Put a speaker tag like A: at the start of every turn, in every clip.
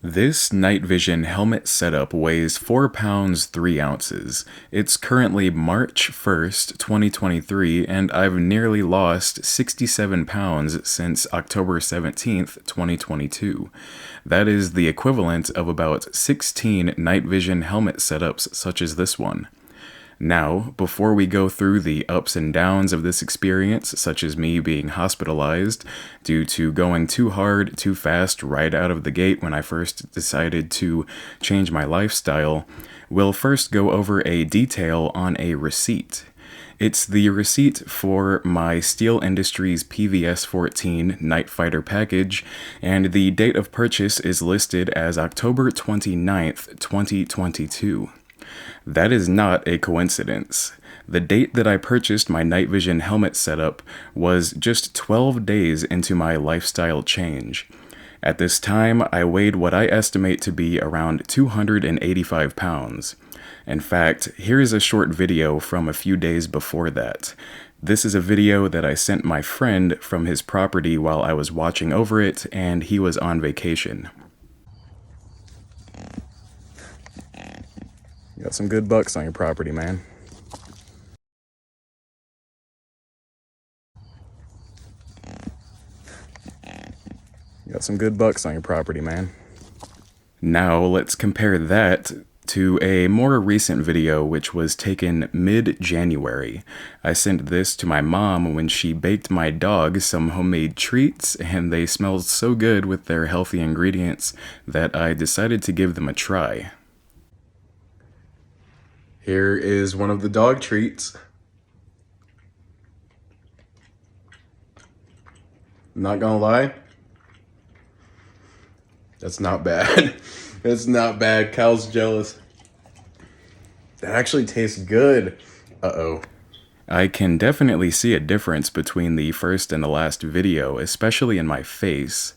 A: This night vision helmet setup weighs 4 pounds 3 ounces. It's currently March 1st, 2023, and I've nearly lost 67 pounds since October 17th, 2022. That is the equivalent of about 16 night vision helmet setups such as this one. Now, before we go through the ups and downs of this experience, such as me being hospitalized due to going too hard, too fast right out of the gate when I first decided to change my lifestyle, we'll first go over a detail on a receipt. It's the receipt for my Steele Industries PVS-14 Night Fighter package, and the date of purchase is listed as October 29th, 2022. That is not a coincidence. The date that I purchased my night vision helmet setup was just 12 days into my lifestyle change. At this time, I weighed what I estimate to be around 285 pounds. In fact, here is a short video from a few days before that. This is a video that I sent my friend from his property while I was watching over it, and he was on vacation. You got some good bucks on your property, man. You got some good bucks on your property, man. Now, let's compare that to a more recent video which was taken mid-January. I sent this to my mom when she baked my dog some homemade treats, and they smelled so good with their healthy ingredients that I decided to give them a try. Here is one of the dog treats. Not gonna lie, that's not bad. That's not bad. Cal's jealous. That actually tastes good. Uh-oh. I can definitely see a difference between the first and the last video, especially in my face.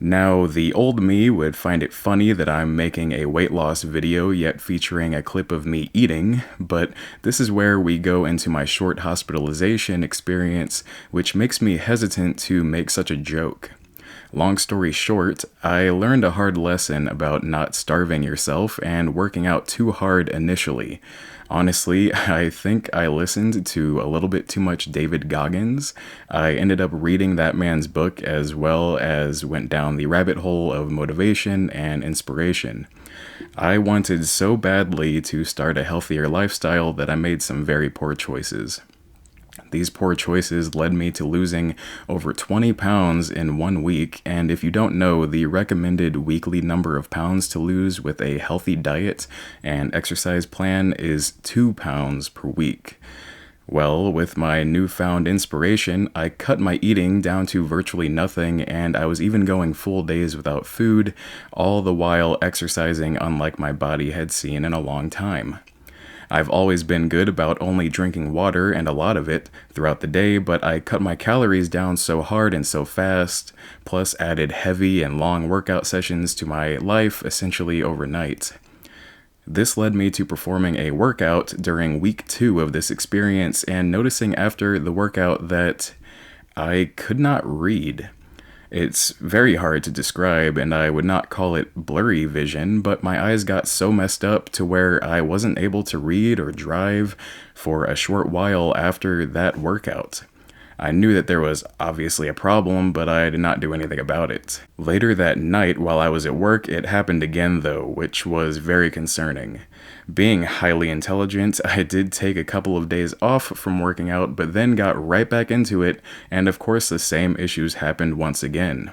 A: Now, the old me would find it funny that I'm making a weight loss video yet featuring a clip of me eating, but this is where we go into my short hospitalization experience, which makes me hesitant to make such a joke. Long story short, I learned a hard lesson about not starving yourself and working out too hard initially. Honestly, I think I listened to a little bit too much David Goggins. I ended up reading that man's book as well as went down the rabbit hole of motivation and inspiration. I wanted so badly to start a healthier lifestyle that I made some very poor choices. These poor choices led me to losing over 20 pounds in 1 week, and if you don't know, the recommended weekly number of pounds to lose with a healthy diet and exercise plan is 2 pounds per week. Well, with my newfound inspiration, I cut my eating down to virtually nothing, and I was even going full days without food, all the while exercising unlike my body had seen in a long time. I've always been good about only drinking water and a lot of it throughout the day, but I cut my calories down so hard and so fast, plus added heavy and long workout sessions to my life essentially overnight. This led me to performing a workout during week 2 of this experience and noticing after the workout that I could not read. It's very hard to describe, and I would not call it blurry vision, but my eyes got so messed up to where I wasn't able to read or drive for a short while after that workout. I knew that there was obviously a problem, but I did not do anything about it. Later that night, while I was at work, it happened again though, which was very concerning. Being highly intelligent, I did take a couple of days off from working out, but then got right back into it, and of course the same issues happened once again.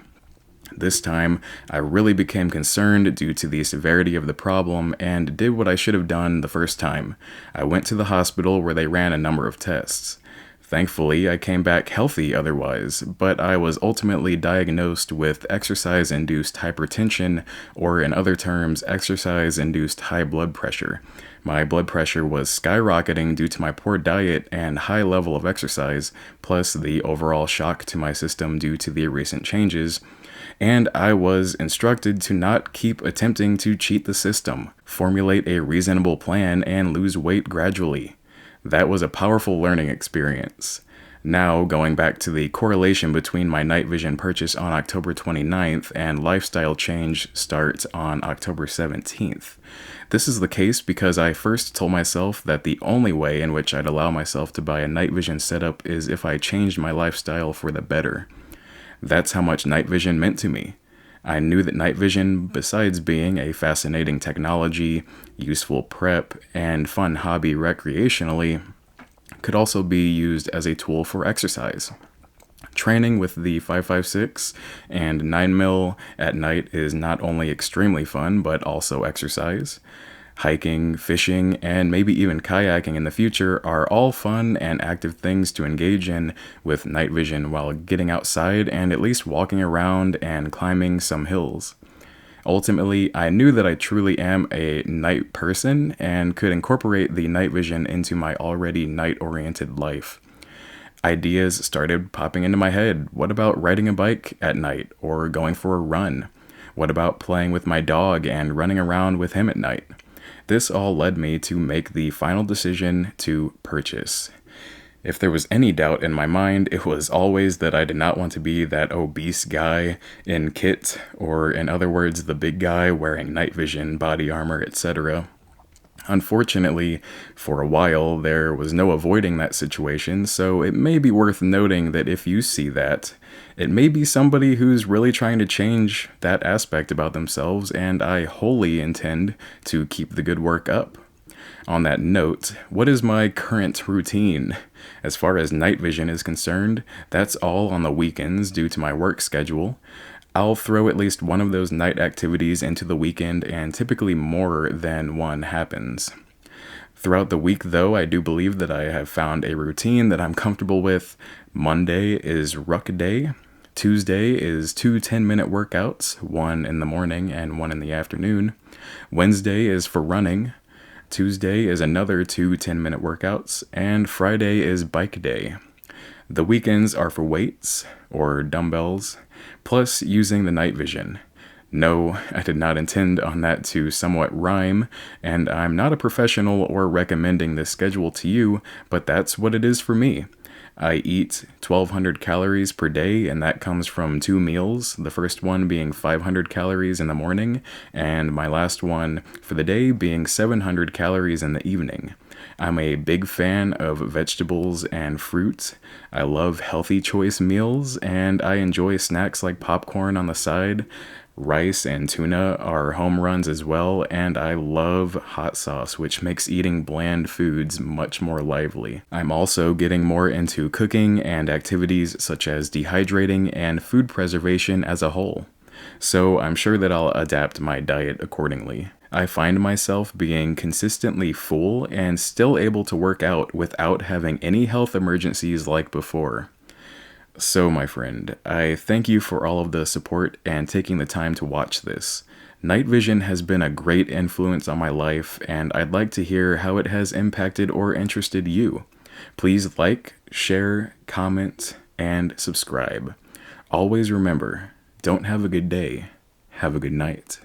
A: This time, I really became concerned due to the severity of the problem and did what I should have done the first time. I went to the hospital where they ran a number of tests. Thankfully, I came back healthy otherwise, but I was ultimately diagnosed with exercise-induced hypertension, or in other terms, exercise-induced high blood pressure. My blood pressure was skyrocketing due to my poor diet and high level of exercise, plus the overall shock to my system due to the recent changes, and I was instructed to not keep attempting to cheat the system, formulate a reasonable plan, and lose weight gradually. That was a powerful learning experience. Now, going back to the correlation between my night vision purchase on October 29th and lifestyle change start on October 17th. This is the case because I first told myself that the only way in which I'd allow myself to buy a night vision setup is if I changed my lifestyle for the better. That's how much night vision meant to me. I knew that night vision, besides being a fascinating technology, useful prep, and fun hobby recreationally, could also be used as a tool for exercise. Training with the 5.56 and 9mm at night is not only extremely fun, but also exercise. Hiking, fishing, and maybe even kayaking in the future are all fun and active things to engage in with night vision while getting outside and at least walking around and climbing some hills. Ultimately, I knew that I truly am a night person and could incorporate the night vision into my already night-oriented life. Ideas started popping into my head. What about riding a bike at night or going for a run? What about playing with my dog and running around with him at night? This all led me to make the final decision to purchase. If there was any doubt in my mind, it was always that I did not want to be that obese guy in kit, or in other words, the big guy wearing night vision, body armor, etc. Unfortunately, for a while, there was no avoiding that situation, so it may be worth noting that if you see that, it may be somebody who's really trying to change that aspect about themselves, and I wholly intend to keep the good work up. On that note, what is my current routine? As far as night vision is concerned, that's all on the weekends due to my work schedule. I'll throw at least one of those night activities into the weekend, and typically more than one happens. Throughout the week, though, I do believe that I have found a routine that I'm comfortable with. Monday is ruck day. Tuesday is 2 10-minute workouts, one in the morning and one in the afternoon. Wednesday is for running. Tuesday is another 2 10-minute workouts, and Friday is bike day. The weekends are for weights, or dumbbells, plus using the night vision. No, I did not intend on that to somewhat rhyme, and I'm not a professional or recommending this schedule to you, but that's what it is for me. I eat 1,200 calories per day, and that comes from 2 meals, the first one being 500 calories in the morning, and my last one for the day being 700 calories in the evening. I'm a big fan of vegetables and fruit. I love healthy choice meals, and I enjoy snacks like popcorn on the side. Rice and tuna are home runs as well, and I love hot sauce, which makes eating bland foods much more lively. I'm also getting more into cooking and activities such as dehydrating and food preservation as a whole. So I'm sure that I'll adapt my diet accordingly. I find myself being consistently full and still able to work out without having any health emergencies like before. So, my friend, I thank you for all of the support and taking the time to watch this. Night vision has been a great influence on my life, and I'd like to hear how it has impacted or interested you. Please like, share, comment, and subscribe. Always remember, don't have a good day, have a good night.